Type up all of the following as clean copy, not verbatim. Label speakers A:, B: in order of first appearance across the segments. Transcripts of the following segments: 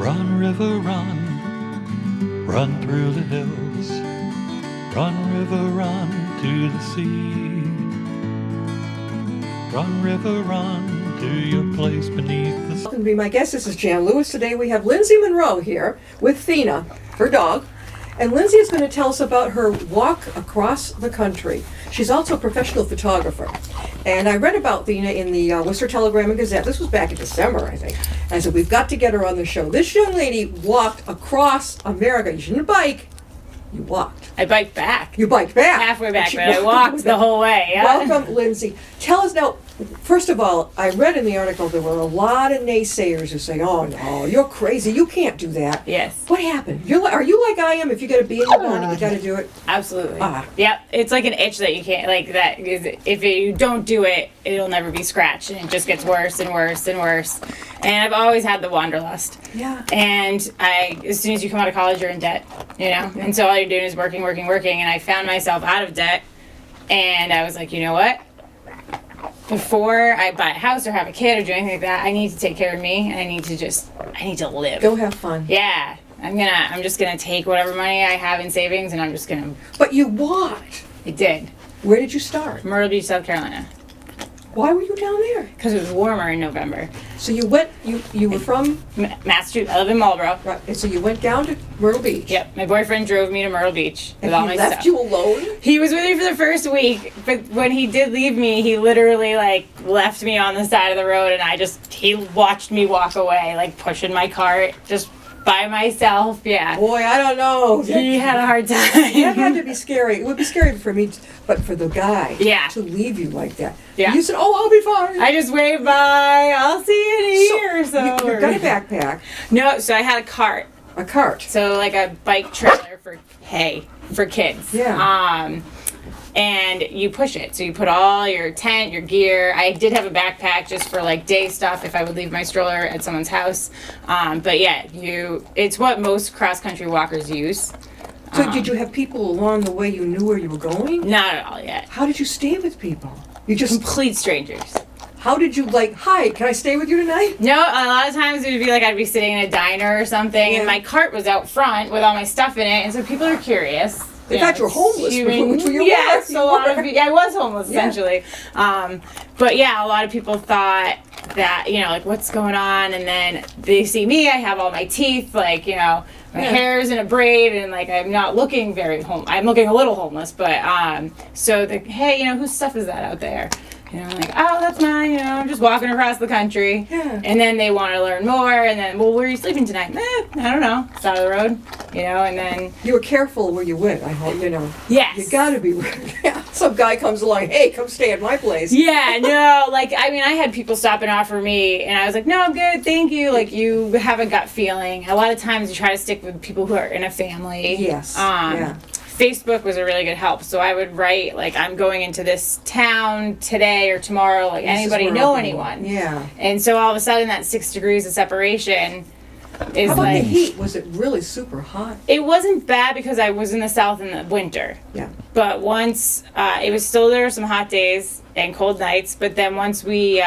A: Run, river, run, run through the hills. Run, river, run to the sea. Run, river, run to your place beneath the sea.
B: Welcome to be my guest. This is Jan Lewis. Today we have Lindsay Monroe here with Thina, her dog. And Lindsay is going to tell us about her walk across the country. She's also a professional photographer. And I read about Thina in the Worcester Telegram and Gazette. This was back in December, I think. And I said, we've got to get her on the show. This young lady walked across America. You didn't bike. You walked.
C: I biked back.
B: You biked back.
C: Halfway back, but I walked the whole way. Yeah?
B: Welcome, Lindsay. Tell us now, first of all, I read in the article there were a lot of naysayers who say, oh no, you're crazy, you can't do that.
C: Yes.
B: What happened? Are you like I am? If you got to be in the morning, you got to do it?
C: Absolutely.
B: Ah.
C: Yep. It's like an itch that you can't, like that is, if you don't do it, it'll never be scratched, and it just gets worse and worse and worse. And I've always had the wanderlust.
B: Yeah.
C: And as soon as you come out of college, you're in debt, you know? And so all you're doing is working. And I found myself out of debt. And I was like, you know what? Before I buy a house or have a kid or do anything like that, I need to take care of me. And I need to live.
B: Go have fun.
C: Yeah. I'm just gonna take whatever money I have in savings and I'm just gonna.
B: But you walked.
C: I did.
B: Where did you start?
C: Myrtle Beach, South Carolina.
B: Why were you down there?
C: Because it was warmer in November.
B: So you went, you were from?
C: Massachusetts. I live in Marlboro.
B: Right, and so you went down to Myrtle Beach.
C: Yep. My boyfriend drove me to Myrtle Beach with
B: And
C: all
B: he
C: my
B: left
C: stuff.
B: you alone?
C: He was with me for the first week, but when he did leave me, he literally left me on the side of the road, and he watched me walk away, pushing my cart, just by myself. Yeah.
B: Boy, I don't know.
C: He had a hard time.
B: That had to be scary. It would be scary for me, but for the guy to leave you like that.
C: Yeah.
B: You said, "Oh, I'll be fine."
C: I just waved bye. I'll see you in a year or so.
B: You got a backpack.
C: No, so I had a cart.
B: A cart.
C: So like a bike trailer for kids.
B: Yeah.
C: And you push it. So you put all your tent, your gear. I did have a backpack just for day stuff if I would leave my stroller at someone's house. But yeah, it's what most cross-country walkers use.
B: So did you have people along the way you knew where you were going?
C: Not at all yet.
B: How did you stay with people? You just
C: Complete strangers.
B: How did you hi, can I stay with you tonight?
C: No, a lot of times it would be I'd be sitting in a diner or something, and my cart was out front with all my stuff in it, and so people are curious.
B: They thought you were homeless, which you
C: yes,
B: were.
C: a lot of I was homeless essentially. But yeah, a lot of people thought that what's going on, and then they see me. I have all my teeth, my hair's in a braid, and I'm not looking very I'm looking a little homeless, but so hey, whose stuff is that out there? Oh, that's mine, I'm just walking across the country.
B: Yeah.
C: And then they want to learn more, and then, well, where are you sleeping tonight? I don't know. Side of the road, and then...
B: You were careful where you went, I hope,
C: Yes.
B: You gotta be. Some guy comes along, hey, come stay at my place.
C: Yeah, no, I had people stop and offer me, and I was like, no, I'm good, thank you. You have a gut feeling. A lot of times you try to stick with people who are in a family.
B: Yes, yeah.
C: Facebook was a really good help. So I would write, I'm going into this town today or tomorrow. Anybody know anyone?
B: Yeah.
C: And so all of a sudden, that 6 degrees of separation is
B: How about the heat? Was it really super hot?
C: It wasn't bad because I was in the South in the winter.
B: Yeah.
C: But once, there were some hot days and cold nights. But then once we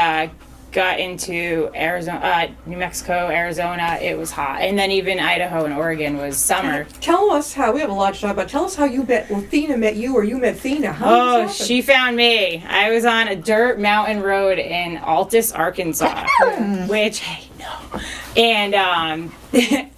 C: got into Arizona, New Mexico, Arizona, it was hot. And then even Idaho and Oregon was summer.
B: Tell us how, we have a lot to talk about. Tell us how you met, Thina met you or you met Thina. How did this happen?
C: She found me. I was on a dirt mountain road in Altus, Arkansas, which, hey, no. And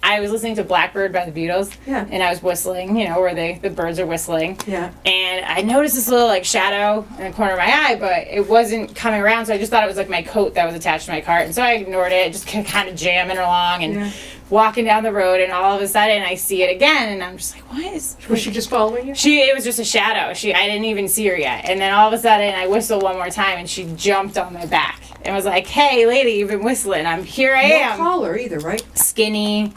C: I was listening to Blackbird by the Beatles, and I was whistling, where the birds are whistling.
B: Yeah.
C: And I noticed this little shadow in the corner of my eye, but it wasn't coming around, so I just thought it was my coat that was attached to my cart, and so I ignored it, just kind of jamming along and walking down the road, and all of a sudden I see it again, and I'm just what is...
B: Was she just following you?
C: It was just a shadow. I didn't even see her yet, and then all of a sudden I whistled one more time, and she jumped on my back and was like, hey lady, you've been whistling. Here I am.
B: No collar either, right?
C: Skinny,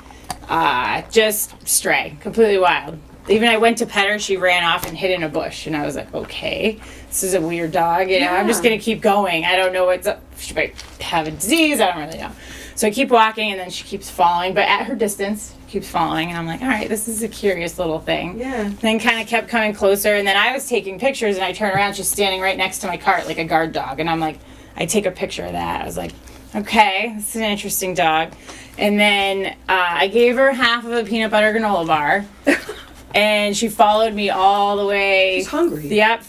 C: just stray, completely wild. Even I went to pet her, she ran off and hid in a bush, and I was like, okay, this is a weird dog, I'm just gonna keep going. I don't know what's up. She might have a disease, I don't really know. So I keep walking, and then she keeps following, but at her distance, keeps following, and I'm like, all right, this is a curious little thing.
B: Yeah.
C: Then kind of kept coming closer, and then I was taking pictures, and I turn around, she's standing right next to my cart like a guard dog, and I'm like, I take a picture of that. I was like, Okay, this is an interesting dog. And then I gave her half of a peanut butter granola bar. And she followed me all the way.
B: She's hungry.
C: Yep,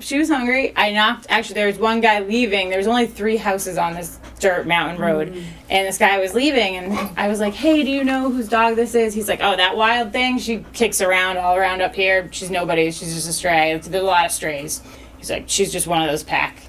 C: she was hungry. Actually, there was one guy leaving. There was only 3 houses on this dirt mountain road. And this guy was leaving, and I was like, hey, do you know whose dog this is? He's like, oh, that wild thing? She kicks around all around up here. She's nobody. She's just a stray. There's a lot of strays. He's like, she's just one of those pack.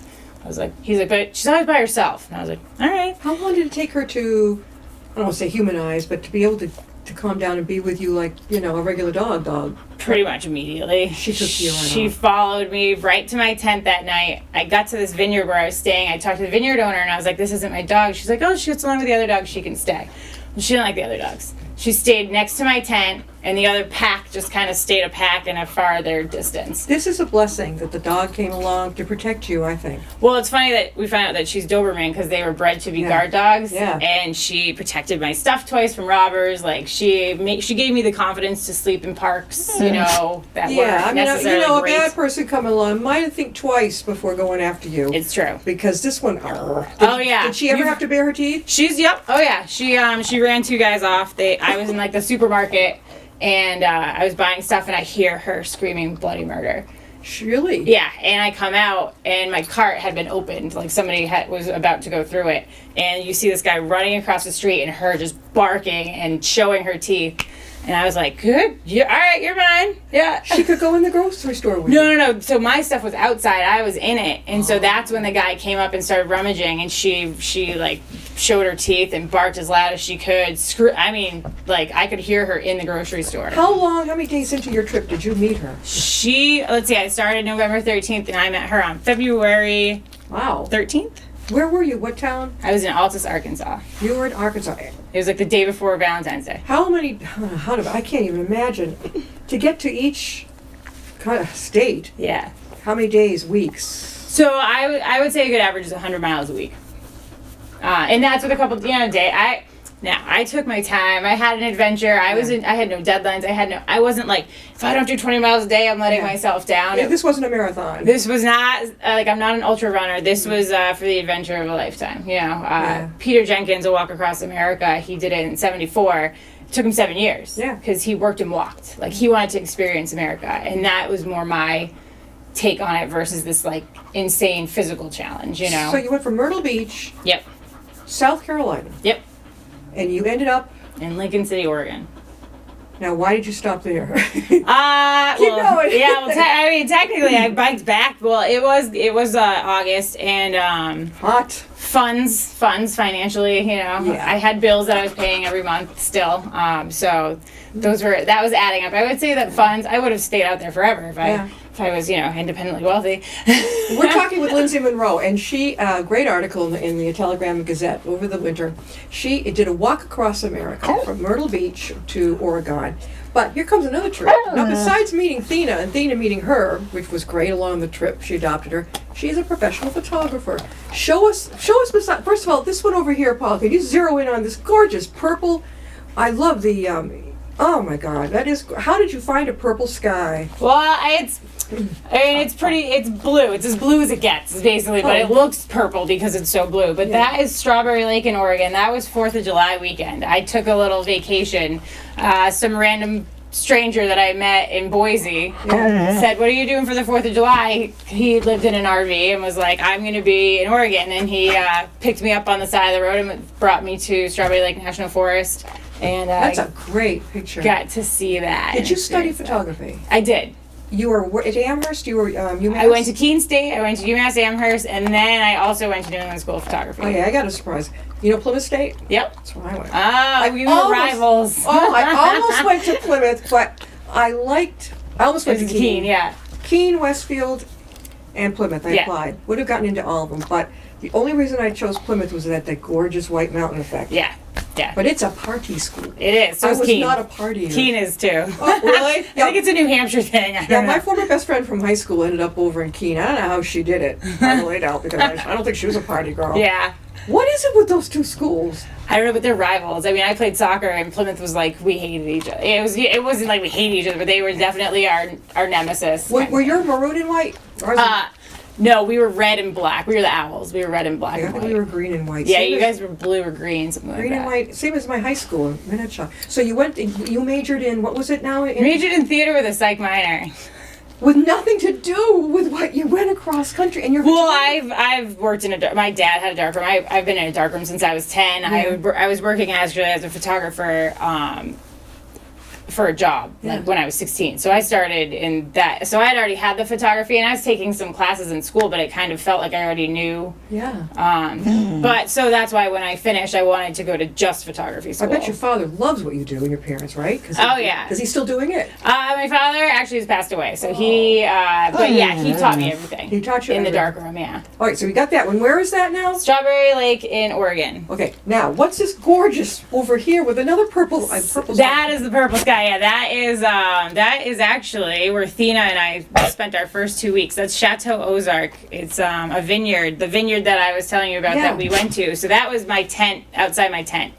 C: He's like, but she's always by herself. And I was like, all right.
B: How long did it take her to, I don't want to say humanize, but to be able to calm down and be with you like, a regular dog?
C: Pretty much immediately.
B: She took you around.
C: She followed me right to my tent that night. I got to this vineyard where I was staying. I talked to the vineyard owner, and I was like, this isn't my dog. She's like, oh, she gets along with the other dogs. She can stay. Well, she didn't like the other dogs. She stayed next to my tent, and the other pack just kind of stayed a pack in a farther distance.
B: This is a blessing that the dog came along to protect you, I think.
C: Well, it's funny that we found out that she's Doberman because they were bred to be guard dogs.
B: Yeah.
C: And she protected my stuffed toys from robbers. Like, she gave me the confidence to sleep in parks, that weren't necessarily
B: a
C: great.
B: bad person coming along might think twice before going after you.
C: It's true.
B: Because this one,
C: Did
B: she ever have to bare her teeth?
C: Oh yeah. She ran 2 guys off. I was in like the supermarket, and I was buying stuff, and I hear her screaming bloody murder.
B: Really?
C: Yeah, and I come out, and my cart had been opened, like somebody was about to go through it, and you see this guy running across the street, and her just barking and showing her teeth. And I was like, good, all right, you're mine. Yeah.
B: She could go in the grocery store with you.
C: No. So my stuff was outside. I was in it. And so that's when the guy came up and started rummaging, and she like showed her teeth and barked as loud as she could. I could hear her in the grocery store.
B: How many days into your trip did you meet her?
C: I started November 13th, and I met her on February 13th.
B: Where were you? What town?
C: I was in Altus, Arkansas.
B: You were in Arkansas.
C: It was like the day before Valentine's Day.
B: I can't even imagine. To get to each kind of state.
C: Yeah.
B: How many days, weeks?
C: So I would say a good average is 100 miles a week. And that's with a couple, day. I took my time. I had an adventure. I had no deadlines. I wasn't like, if I don't do 20 miles a day, I'm letting myself down.
B: Yeah, this wasn't a marathon.
C: This was not, I'm not an ultra runner. This was for the adventure of a lifetime. Peter Jenkins, A Walk Across America, he did it in 1974. It took him 7 years.
B: Yeah.
C: Because he worked and walked. Like, he wanted to experience America. And that was more my take on it versus this, like, insane physical challenge,
B: So you went from Myrtle Beach.
C: Yep.
B: South Carolina.
C: Yep.
B: And you ended up
C: in Lincoln City, Oregon.
B: Now, why did you stop there?
C: Keep going. Yeah, technically, I biked back. Well, it was August, and
B: hot
C: funds financially. I had bills that I was paying every month still. So that was adding up. I would say that funds. I would have stayed out there forever if I was, independently wealthy.
B: We're talking with Lindsay Monroe, and she, great article in the Telegram and Gazette over the winter. She did a walk across America from Myrtle Beach to Oregon. But here comes another trip. Now, besides meeting Thina and Thina meeting her, which was great along the trip, she adopted her. She's a professional photographer. Show us. First of all, this one over here, Paul. Can you zero in on this gorgeous purple? I love the. Oh my God, that is. How did you find a purple sky?
C: Well, it's pretty. It's blue. It's as blue as it gets, basically. But it looks purple because it's so blue. But that is Strawberry Lake in Oregon. That was 4th of July weekend. I took a little vacation. Some random stranger that I met in Boise said, "What are you doing for the 4th of July?" He lived in an RV and was like, "I'm going to be in Oregon." And he picked me up on the side of the road and brought me to Strawberry Lake National Forest. And
B: that's a great picture.
C: Got to see that.
B: Did you study photography?
C: I did.
B: You were at Amherst? You were UMass?
C: I went to Keene State, I went to UMass Amherst, and then I also went to New England School of Photography.
B: Oh yeah, I got a surprise. You know Plymouth State?
C: Yep.
B: That's where I went.
C: We were rivals.
B: I almost went to Plymouth, but I almost went to Keene.
C: Yeah.
B: Keene, Westfield, and Plymouth. I applied. Would have gotten into all of them, but the only reason I chose Plymouth was that gorgeous White Mountain effect.
C: Yeah. Yeah.
B: But it's a party school.
C: It is. So
B: I was
C: Keene.
B: not a partier.
C: Keene is too.
B: Oh, really?
C: I think it's a New Hampshire thing.
B: My former best friend from high school ended up over in Keene. I don't know how she did it. I really don't, because I don't think she was a party girl.
C: Yeah.
B: What is it with those two schools?
C: I don't know, but they're rivals. I mean, I played soccer, and Plymouth was like, we hated each other. It wasn't like we hated each other, but they were definitely our nemesis.
B: Were you maroon and white?
C: No, we were red and black. We were the owls. We were red and black
B: Yeah, I
C: and
B: think
C: white.
B: we were green and white.
C: Yeah,
B: Same
C: you
B: as-
C: guys were blue or green, something
B: green
C: like
B: and
C: that.
B: white. Same as my high school in Minnetonka. So you you majored in, what was it now?
C: Majored in theater with a psych minor.
B: With nothing to do with what you went across country and you're.
C: Well, I've worked in my dad had a darkroom. I've been in a darkroom since I was 10.
B: Yeah.
C: I was working actually as a photographer for a job like when I was 16. So I started in that. So I had already had the photography and I was taking some classes in school, but it kind of felt like I already knew.
B: Yeah.
C: But so that's why when I finished, I wanted to go to just photography
B: I
C: school.
B: bet your father loves what you do and your parents, right?
C: Oh, yeah.
B: Because he's still doing it.
C: My father actually has passed away, so he. But yeah, he taught me everything.
B: He taught you
C: in the
B: everything.
C: darkroom. Yeah.
B: All right, so we got that one. Where is that now?
C: Strawberry Lake in Oregon.
B: Okay, now what's this gorgeous over here with another purple? Purple.
C: That is the purple sky. Yeah, that is actually where Thina and I spent our first 2 weeks. That's Chateau Ozark. It's a vineyard, the vineyard that I was telling you about
B: Yeah.
C: that we went to. So that was my tent outside my tent.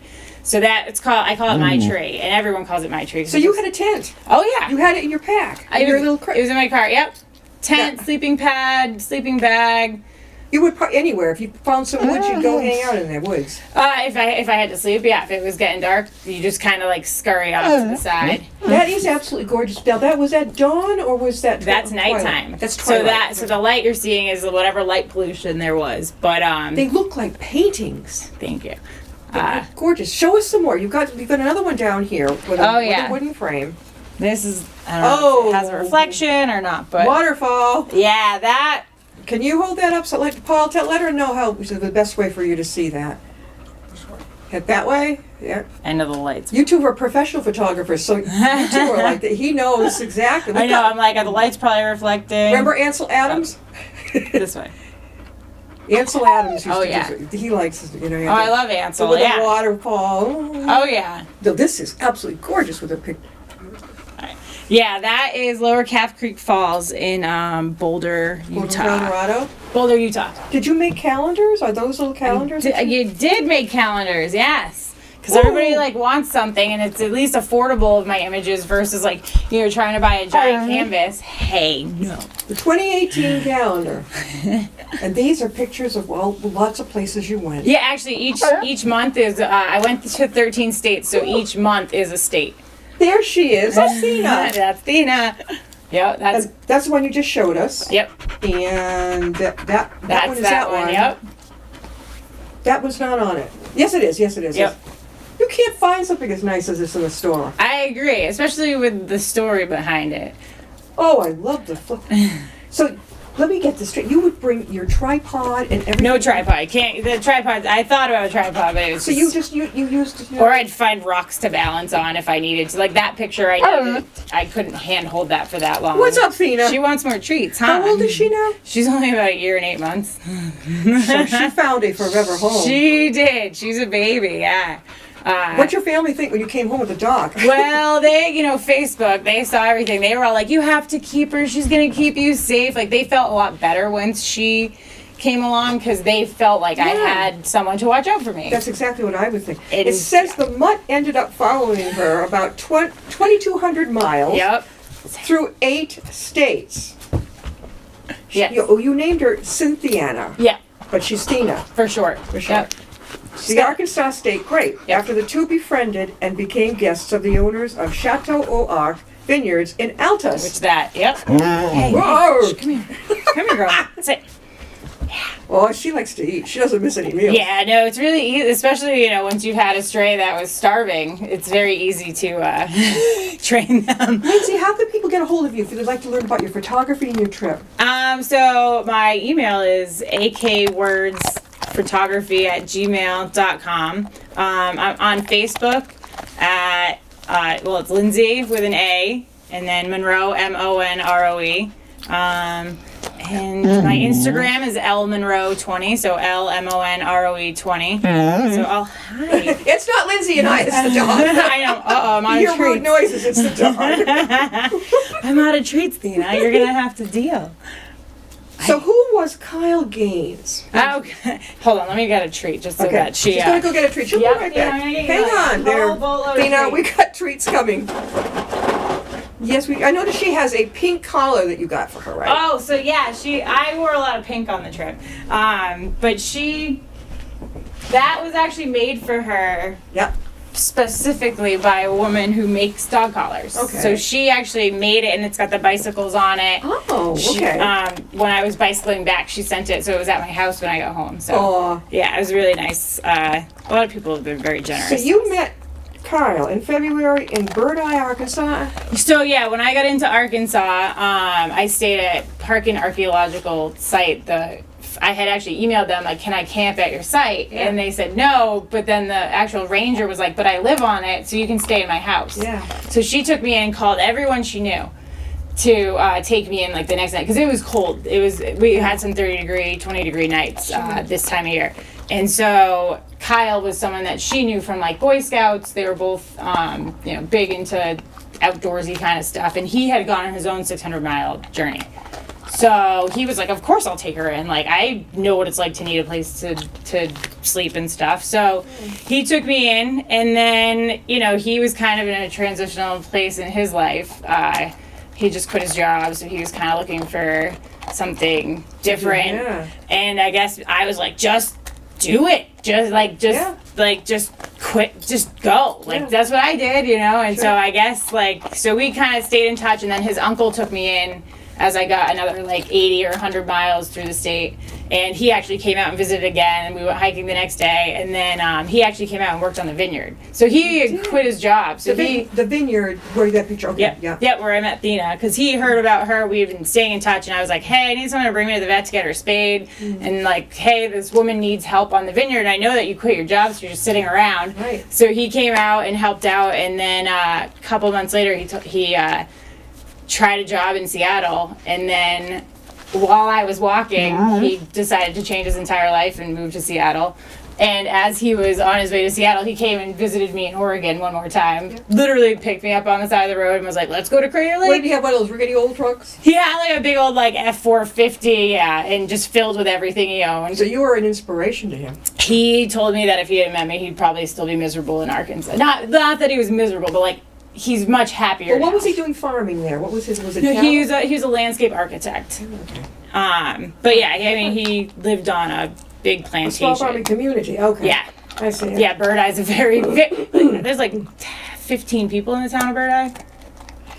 C: So that I call it my tree, and everyone calls it my tree.
B: So you had a tent.
C: Oh yeah,
B: You had it in your pack. In your little
C: It was in my car. Yep. Tent,
B: Yeah.
C: sleeping pad, sleeping bag.
B: You would anywhere. If you found some woods, you'd go hang out in the woods.
C: If I had to sleep, yeah. If it was getting dark, you just kind of like scurry off to the side.
B: That is absolutely gorgeous. Now, was that dawn or was that?
C: That's
B: twilight?
C: nighttime.
B: That's twilight.
C: So the light you're seeing is whatever light pollution there was. But
B: They look like paintings.
C: thank you.
B: Gorgeous. Show us some more. You've got another one down here with a, with
C: yeah.
B: a wooden frame.
C: This is I don't know if it has a
B: Oh.
C: reflection or not, but
B: Waterfall.
C: yeah, that.
B: Can you hold that up? So, like, Paul, let her know how the best way for you to see that. Head that way. Yeah.
C: I know the lights.
B: You two are professional photographers, so you two are like that. He knows exactly.
C: I know. I'm like, are the lights probably reflecting?
B: Remember Ansel Adams?
C: This way.
B: Ansel Adams. Used
C: Oh,
B: to
C: yeah.
B: he likes, you know.
C: Oh, I love Ansel.
B: with
C: Yeah.
B: the waterfall.
C: Oh yeah.
B: No, this is absolutely gorgeous with a picture.
C: Yeah, that is Lower Calf Creek Falls in Boulder, Utah.
B: Colorado.
C: Boulder, Utah.
B: Did you make calendars? Are those little calendars?
C: You did make calendars, yes. Because
B: Ooh.
C: everybody like wants something, and it's at least affordable of my images versus like trying to buy a giant canvas. Hey, no.
B: The 2018 calendar. And these are pictures of lots of places you went.
C: Yeah, actually, each month is. I went to 13 states, so each month is a state.
B: There she is. That's Thina.
C: That's Thina. Yep,
B: That's the one you just showed us.
C: Yep.
B: And that
C: That's
B: one is
C: that one. Yep.
B: That was not on it. Yes, it is. Yes, it is.
C: Yep.
B: You can't find something as nice as this in the store.
C: I agree, especially with the story behind it.
B: Oh, I love the flip. So let me get this straight. You would bring your tripod and everything.
C: No tripod. Can't the tripod? I thought about a tripod, but it was
B: So you used.
C: Or I'd find rocks to balance on if I needed to. Like that picture, I couldn't handhold that for that long.
B: What's up, Thina?
C: She wants more treats, huh?
B: How old is she now?
C: She's only about a year and 8 months.
B: So she found a forever home.
C: She did. She's a baby, yeah.
B: What'd your family think when you came home with the dog?
C: Well, they, Facebook, they saw everything. They were all like, you have to keep her. She's going to keep you safe. Like, they felt a lot better once she came along because they felt like I had someone to watch out for me.
B: That's exactly what I would think.
C: It
B: It
C: is-
B: says the mutt ended up following her about 2,200 miles
C: Yep.
B: through 8 states.
C: Yes.
B: You named her Cynthiana,
C: Yeah,
B: but she's Tina.
C: for short.
B: For sure.
C: Yep.
B: The Arkansas State, great.
C: Yep.
B: After the two befriended and became guests of the owners of Chateau Ozark Vineyards in Altus.
C: Which that, yep. Hey,
B: Whoa!
C: come here. Come here, girl. Sit.
B: Oh, she likes to eat. She doesn't miss any meals.
C: Yeah, no, it's really easy, especially, once you've had a stray that was starving, it's very easy to train them.
B: Lindsay, how can people get a hold of you if they'd like to learn about your photography and your trip?
C: So my email is akwordsphotography@gmail.com. I'm on Facebook at, it's Lindsay with an A, and then Monroe, Monroe. And my Instagram is lmonroe20, so lmonroe20. So I'll hide.
B: It's not Lindsay and I, it's the dog.
C: I know. I'm out
B: You
C: of
B: hear rude
C: treats.
B: noises, it's the dog.
C: I'm out of treats, Thina. You're gonna have to deal.
B: So who was Kyle Gaines?
C: Okay. Hold on, let me get a treat just so that she.
B: She's gonna go get a treat. She'll
C: Yep,
B: be right
C: yeah,
B: back.
C: I'm gonna get you
B: Hang
C: a
B: on there.
C: whole boatload of
B: Tina, we
C: treats.
B: got treats coming. Yes, I noticed she has a pink collar that you got for her, right?
C: Oh, so yeah, I wore a lot of pink on the trip. But that was actually made for her.
B: Yep.
C: Specifically by a woman who makes dog collars.
B: Okay.
C: So she actually made it, and it's got the bicycles on it.
B: Oh, okay.
C: When I was bicycling back, she sent it, so it was at my house when I got home. So yeah, it was really nice. A lot of people have been very generous.
B: So you met Kyle in February in Bird Eye, Arkansas?
C: So yeah, when I got into Arkansas, I stayed at Park and Archaeological Site. I had actually emailed them, like, can I camp at your site?
B: Yeah.
C: And they said no, but then the actual ranger was like, but I live on it, so you can stay in my house.
B: Yeah.
C: So she took me in, called everyone she knew to take me in, like, the next night, because it was cold. We had some 30-degree, 20-degree nights this time of year. And so Kyle was someone that she knew from, like, Boy Scouts. They were both, big into outdoorsy kind of stuff, and he had gone on his own 600-mile journey. So he was like, of course I'll take her in. Like, I know what it's like to need a place to sleep and stuff. So he took me in, and then, he was kind of in a transitional place in his life. He just quit his job, so he was kind of looking for something different.
B: Yeah.
C: And I guess I was like, just do it. Just quit, just go. Like, that's what I did, And so I guess, so we kind of stayed in touch, and then his uncle took me in as I got another 80 or 100 miles through the state. And he actually came out and visited again, and we went hiking the next day. And then he actually came out and worked on the vineyard. So he had quit his job. So
B: the vineyard where you got picture. Okay.
C: Yep, where I met Thina, because he heard about her. We've been staying in touch, and I was like, hey, I need someone to bring me to the vet to get her spayed. And hey, this woman needs help on the vineyard. And I know that you quit your job, so you're just sitting around.
B: Right.
C: So he came out and helped out, and then a couple of months later, he tried a job in Seattle, and then while I was walking, he decided to change his entire life and move to Seattle. And as he was on his way to Seattle, he came and visited me in Oregon one more time. Yeah. Literally picked me up on the side of the road and was like, let's go to Crater Lake.
B: What did he have, one of those rickety old trucks?
C: He had a big old F450, and just filled with everything he owned.
B: So you were an inspiration to him.
C: He told me that if he hadn't met me, he'd probably still be miserable in Arkansas. Not that he was miserable, but he's much happier.
B: Well, what
C: now.
B: was he doing farming there? What was his? Was it?
C: No, he was a landscape architect.
B: Okay.
C: But yeah, he lived on a big plantation.
B: A small farming community. Okay.
C: Yeah.
B: I see.
C: Yeah, Bird Eye's a there's 15 people in the town of Bird Eye.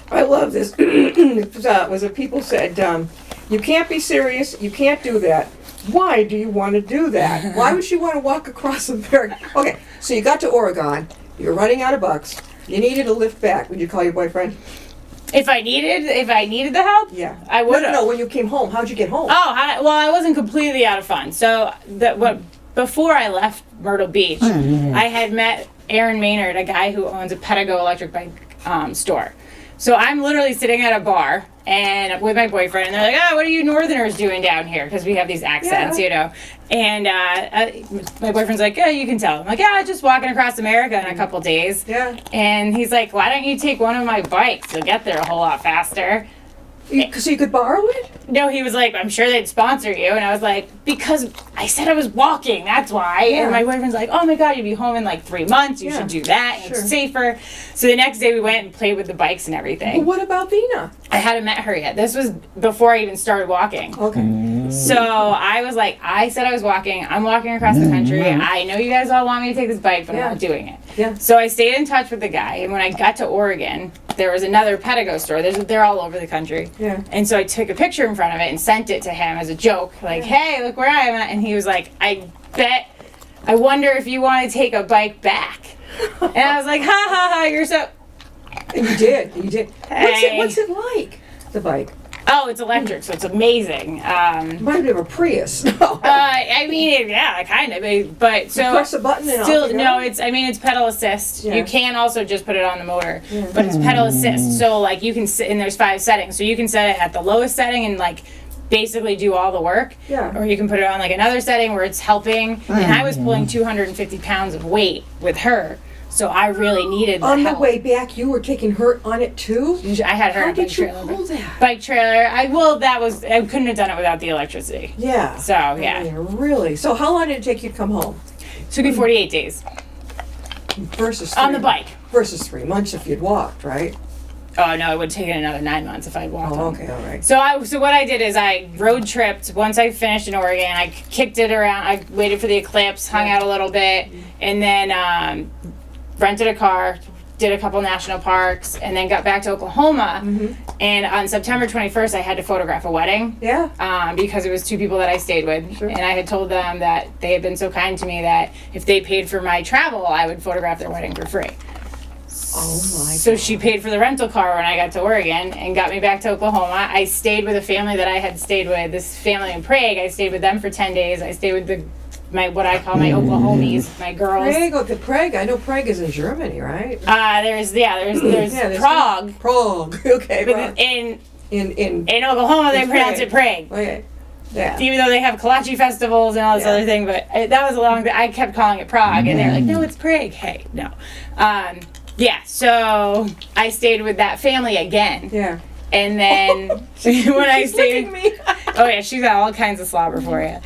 B: I love this. People said, you can't be serious. You can't do that. Why do you want to do that? Why would you want to walk across America? Okay, so you got to Oregon. You're running out of bucks. You needed a lift back. Would you call your boyfriend?
C: If I needed the help,
B: yeah,
C: I would.
B: No. When you came home, how'd you get home?
C: Oh, I wasn't completely out of funds. So before I left Myrtle Beach, I had met Aaron Maynard, a guy who owns a Pedigo electric bike store. So I'm literally sitting at a bar and with my boyfriend, and they're like, "Oh, what are you Northerners doing down here?" Because we have these accents, And my boyfriend's like, "Yeah, you can tell." I'm like, "Yeah, just walking across America in a couple days."
B: Yeah.
C: And he's like, "Why don't you take one of my bikes? You'll get there a whole lot faster."
B: So you could borrow it?
C: No, he was like, I'm sure they'd sponsor you. And I was like, because I said I was walking, that's why. Yeah. And my boyfriend's like, oh my God, you'd be home in 3 months. You should do that. Sure. It's safer. So the next day we went and played with the bikes and everything.
B: Well, what about Vina?
C: I hadn't met her yet. This was before I even started walking.
B: Okay.
C: So I was like, I said I was walking. I'm walking across the country. I know you guys all want me to take this bike, but I'm not doing it.
B: Yeah.
C: So I stayed in touch with the guy. And when I got to Oregon, there was another Pedigo store. They're all over the country.
B: Yeah.
C: And so I took a picture in front of it and sent it to him as a joke. Hey, look where I am at. And he was like, I wonder if you want to take a bike back. And I was like, ha ha ha, you're so...
B: And you did.
C: Hey.
B: What's it like, the bike?
C: Oh, it's electric, so it's amazing.
B: Might have a Prius.
C: I mean, yeah, kind of. But so
B: you press a button and
C: still,
B: off you go?
C: no, it's pedal assist.
B: Yeah.
C: You can also just put it on the motor, but it's pedal assist. So you can sit, and there's 5 settings. So you can set it at the lowest setting and basically do all the work.
B: Yeah.
C: Or you can put it on another setting where it's helping. And I was pulling 250 pounds of weight with her. So I really needed the help.
B: On the way back, you were taking her on it too?
C: I had her
B: How
C: on
B: did
C: bike
B: you
C: trailer.
B: pull that?
C: Bike trailer. I couldn't have done it without the electricity.
B: Yeah.
C: So, yeah.
B: I mean, really? So how long did it take you to come home?
C: It took me 48 days.
B: Versus
C: On the bike.
B: Versus 3 months if you'd walked, right?
C: Oh no, it would have taken another 9 months if I'd walked
B: Oh,
C: home.
B: okay, all right.
C: So what I did is I road tripped. Once I finished in Oregon, I kicked it around. I waited for the eclipse, hung out a little bit, and then rented a car, did a couple national parks, and then got back to Oklahoma. And on September 21st, I had to photograph a wedding.
B: Yeah.
C: Because it was 2 people that I stayed with.
B: Sure.
C: And I had told them that they had been so kind to me that if they paid for my travel, I would photograph their wedding for free.
B: Oh my.
C: So she paid for the rental car when I got to Oregon and got me back to Oklahoma. I stayed with a family that I had stayed with, this family in Prague. I stayed with them for 10 days. I stayed with my what I call my Oklahomies, my girls.
B: Prague, oh, the Prague. I know Prague is in Germany, right?
C: There's Prague.
B: Prague. Okay.
C: But
B: Prague.
C: in Oklahoma, they
B: It's
C: pronounce it Prague.
B: Okay. Yeah.
C: Even though they have kolache festivals and all this other thing, but that was a long. I kept calling it Prague, and they're like, "No, it's Prague." Hey, no. So I stayed with that family again.
B: Yeah.
C: And then when I
B: She's
C: stayed,
B: licking me.
C: oh yeah, she's got all kinds of slobber for you.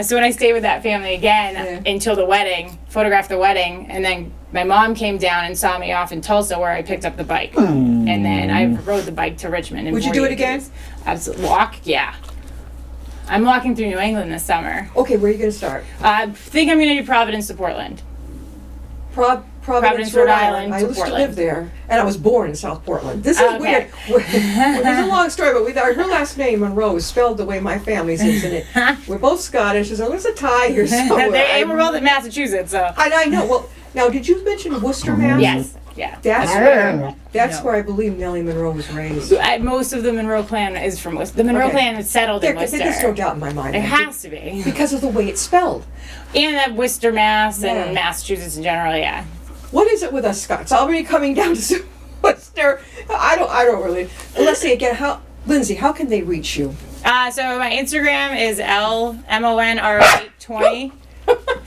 C: So when I stayed with that family again until the wedding, photographed the wedding, and then my mom came down and saw me off in Tulsa where I picked up the bike, and then I rode the bike to Richmond.
B: Would you do it again?
C: Absolutely, walk, yeah. I'm walking through New England this summer.
B: Okay, where are you going to start?
C: I think I'm going to do Providence to Portland.
B: Providence, Rhode Island. I used to live there, and I was born in South Portland. This is weird. It's a long story, but her last name, Monroe, is spelled the way my family's is, and we're both Scottish, so there's a tie here somewhere.
C: They were both in Massachusetts, so.
B: I know. Well, now, did you mention Worcester, Mass?
C: Yes. Yeah.
B: That's where I believe Nellie Monroe was raised.
C: Most of the Monroe clan is from Worcester. The Monroe clan was settled in Worcester.
B: There's no doubt in my mind.
C: It has to be.
B: Because of the way it's spelled.
C: And that Worcester, Mass, and Massachusetts in general, yeah.
B: What is it with us Scots? Already coming down to Worcester. I don't really. Let's see again. Lindsay, how can they reach you?
C: So my Instagram is LMONRO820.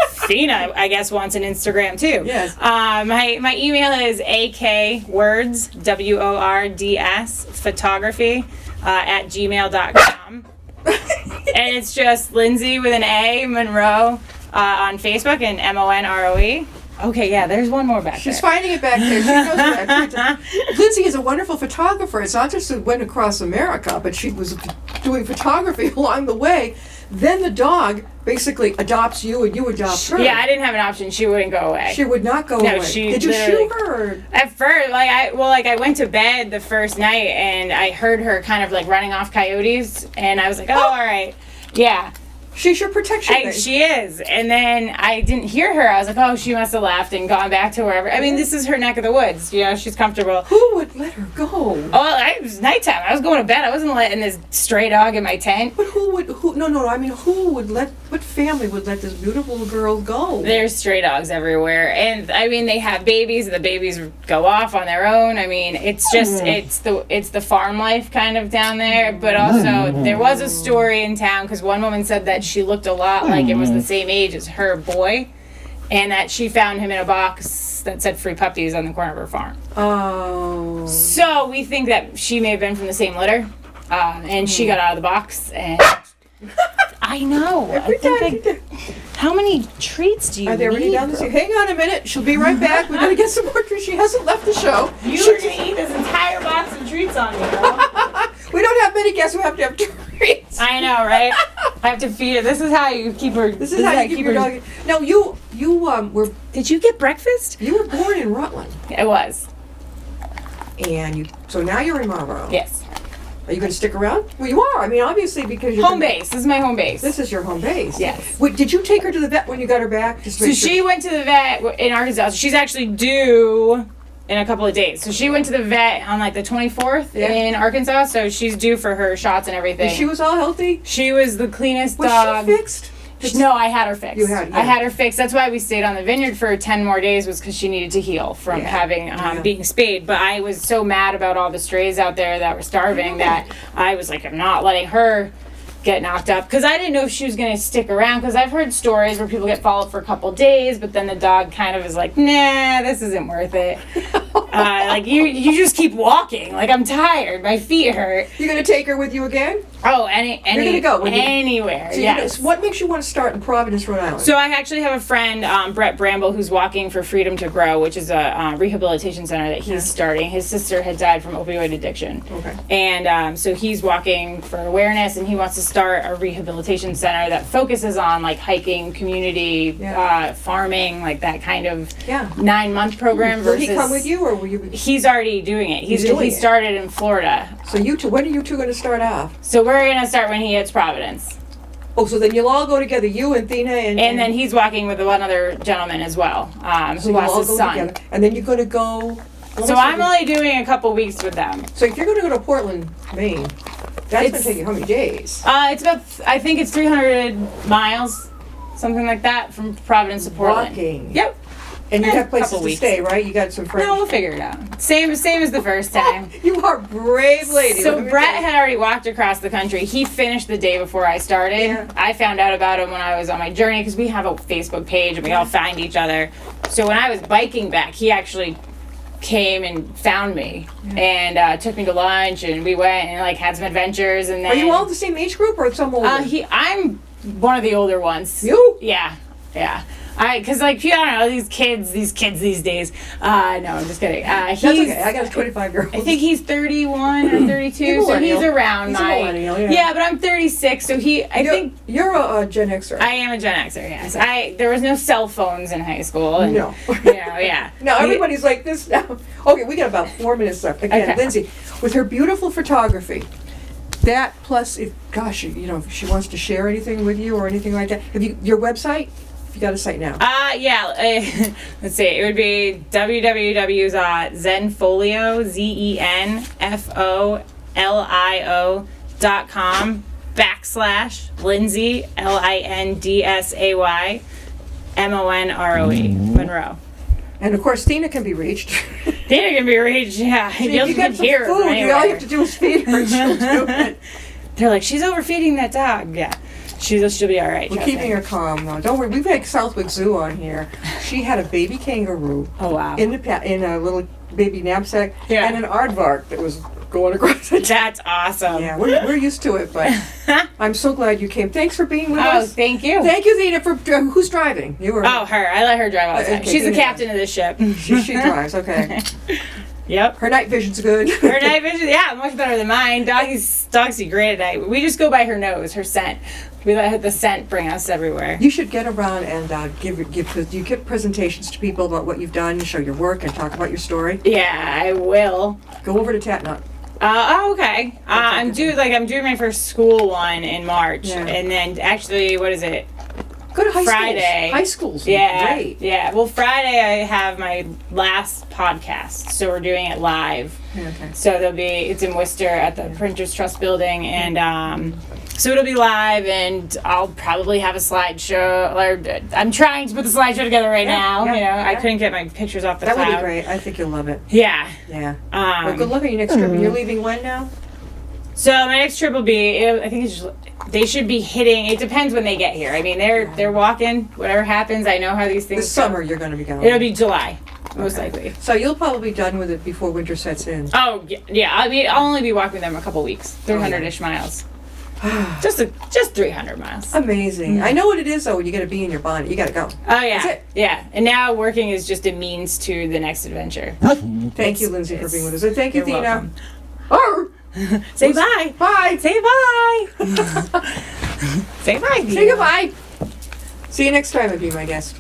C: Fina, I guess, wants an Instagram too.
B: Yes.
C: My email is akwords, WORDS, photography, at gmail.com. And it's just Lindsay with an A, Monroe, on Facebook, and MONROE. Okay, yeah, there's one more back
B: She's
C: there.
B: finding it back there. She knows that. Lindsay is a wonderful photographer. It's not just that went across America, but she was doing photography along the way. Then the dog basically adopts you and you adopt her.
C: Yeah, I didn't have an option. She wouldn't go away.
B: She would not go away. Did you shoot her? Or?
C: At first, I went to bed the first night and I heard her kind of like running off coyotes, and I was like, oh. All right. Yeah.
B: She's your protection.
C: She is. And then I didn't hear her. I was like, oh, she must have left and gone back to wherever. I mean, this is her neck of the woods. You know, she's comfortable.
B: Who would let her go?
C: Oh, it was nighttime. I was going to bed. I wasn't letting this stray dog in my tent.
B: But what family would let this beautiful girl go?
C: There's stray dogs everywhere. And, I mean, they have babies. The babies go off on their own. I mean, it's just, it's the farm life kind of down there. But also, there was a story in town because one woman said that she looked a lot like it was the same age as her boy, and that she found him in a box that said free puppies on the corner of her farm.
B: Oh.
C: So we think that she may have been from the same litter, and she got out of the box, and I know. How many treats do you need?
B: Are they already down the street? Hang on a minute. She'll be right back. We're going to get some more treats. She hasn't left the show.
C: You were going to eat this entire box of treats on me, girl.
B: We don't have many guests who have to have treats.
C: I know, right? I have to feed her. This is how you keep her.
B: This is how you keep your dog. Now, you were...
C: Did you get breakfast?
B: You were born in Rutland.
C: It was.
B: And so now you're in Monroe.
C: Yes.
B: Are you going to stick around? Well, you are. I mean, obviously, because you're...
C: Home base. This is my home base.
B: This is your home base.
C: Yes.
B: Wait, did you take her to the vet when you got her back?
C: So she went to the vet in Arkansas. She's actually due in a couple of days. So she went to the vet on like the 24th in Arkansas. So she's due for her shots and everything.
B: And she was all healthy?
C: She was the cleanest
B: was
C: dog.
B: Was she fixed?
C: No, I had her fixed.
B: You had,
C: I had her fixed. That's why we stayed on the vineyard for 10 more days, was because she needed to heal from having being spayed. But I was so mad about all the strays out there that were starving that I was like, I'm not letting her get knocked up, because I didn't know if she was going to stick around, because I've heard stories where people get followed for a couple days, but then the dog kind of is like, nah, this isn't worth it. Like, you just keep walking. Like, I'm tired. My feet hurt.
B: You're going to take her with you again?
C: Oh,
B: You're going to go
C: anywhere.
B: So
C: Yes.
B: what makes you want to start in Providence, Rhode Island?
C: So I actually have a friend, Brett Bramble, who's walking for Freedom to Grow, which is a rehabilitation center that he's starting. His sister had died from opioid addiction.
B: Okay.
C: And so he's walking for awareness, and he wants to start a rehabilitation center that focuses on like hiking, community, farming, like that kind of 9-month program.
B: Will
C: Versus
B: he come with you, or will you?
C: He's already doing it. He started in Florida.
B: So you two, when are you two going to start off?
C: So we're gonna start when he hits Providence.
B: Oh, so then you'll all go together, you and Thina and
C: then he's walking with one other gentleman as well, who lost his son.
B: Together. And then you're going to go.
C: So I'm only doing a couple weeks with them.
B: So if you're going to go to Portland, Maine, that's going to take you how many days?
C: It's about, I think it's 300 miles, something like that, from Providence to Portland.
B: Walking.
C: Yep.
B: And you have places
C: couple
B: to
C: weeks.
B: stay, right? You got some friends.
C: No, we'll figure it out. Same as the first time.
B: You are a brave lady.
C: So Brett had already walked across the country. He finished the day before I started.
B: Yeah.
C: I found out about him when I was on my journey, because we have a Facebook page and we all find each other. So when I was biking back, he actually came and found me and took me to lunch, and we went and like had some adventures. And then
B: Are you all the same age group or some older?
C: I'm one of the older ones.
B: You?
C: Yeah. Cause like, I don't know, these kids these days. No, I'm just kidding.
B: That's okay. I got a 25-year-old.
C: I think he's 31 or 32, so he's around
B: He's a
C: my.
B: millennial,
C: Yeah, but I'm 36, so I think
B: you're a Gen Xer.
C: I am a Gen Xer. Yes, there was no cell phones in high school. And,
B: No.
C: Yeah.
B: Now everybody's like this now. Okay, we got about 4 minutes left. Again,
C: Okay.
B: Lindsay, with her beautiful photography, that plus, if she wants to share anything with you or anything like that, your website? You got a site now?
C: Let's see. It would be www.zenfolio zenfolio.com/Lindsay Lindsay Monroe Monroe.
B: And of course, Thina can be reached.
C: Thina can be reached. Yeah,
B: So if you got some food, all you have to do is feed her, and she'll do it.
C: They're like, she's overfeeding that dog. Yeah. She'll be all right.
B: We're keeping her calm, though. Don't worry. We've had Southwick Zoo on here. She had a baby kangaroo.
C: Oh, wow.
B: In a little baby knapsack.
C: Yeah.
B: And an aardvark that was going across it.
C: That's awesome.
B: Yeah, we're used to it, but I'm so glad you came. Thanks for being with us.
C: Oh, thank you.
B: Thank you, Thina. Who's driving? You or
C: Oh, her. I let her drive all the time.
B: Okay,
C: She's the
B: Thina.
C: captain of this ship.
B: She drives. Okay.
C: Yep.
B: Her night vision's good.
C: Her night vision, yeah, much better than mine. Dogs see great at night. We just go by her nose, her scent. We let the scent bring us everywhere.
B: You should get around and give presentations to people about what you've done, show your work, and talk about your story.
C: Yeah, I will.
B: Go over to Tatnut.
C: Okay. I'm doing my first school one in March, and then actually, what is it?
B: Go to
C: Friday.
B: High schools.
C: Yeah.
B: Great.
C: Yeah. Well, Friday I have my last podcast, so we're doing it live.
B: Okay.
C: So it's in Worcester at the Printers Trust building, and so it'll be live, and I'll probably have a slideshow. Or I'm trying to put the slideshow together right now. I couldn't get my pictures off the cloud.
B: That would be great. I think you'll love it.
C: Yeah.
B: Yeah. Well, good luck on your next trip. And you're leaving when now?
C: So my next trip will be. I think they should be hitting. It depends when they get here. I mean, they're walking. Whatever happens, I know how these things.
B: This summer you're going to be gone.
C: It'll be July, most likely.
B: So you'll probably be done with it before winter sets in.
C: Oh yeah. I mean, I'll only be walking them a couple weeks, 300-ish miles. just 300 miles.
B: Amazing. I know what it is though. When you get a bee in your bonnet, you got to go.
C: Oh yeah.
B: That's it.
C: Yeah. And now working is just a means to the next adventure.
B: Thank you, Lindsay, for being with us. And thank you,
C: You're
B: Thina.
C: welcome. Say bye.
B: Bye.
C: Say bye. Say bye.
B: Say goodbye. See you next time, and be my guest.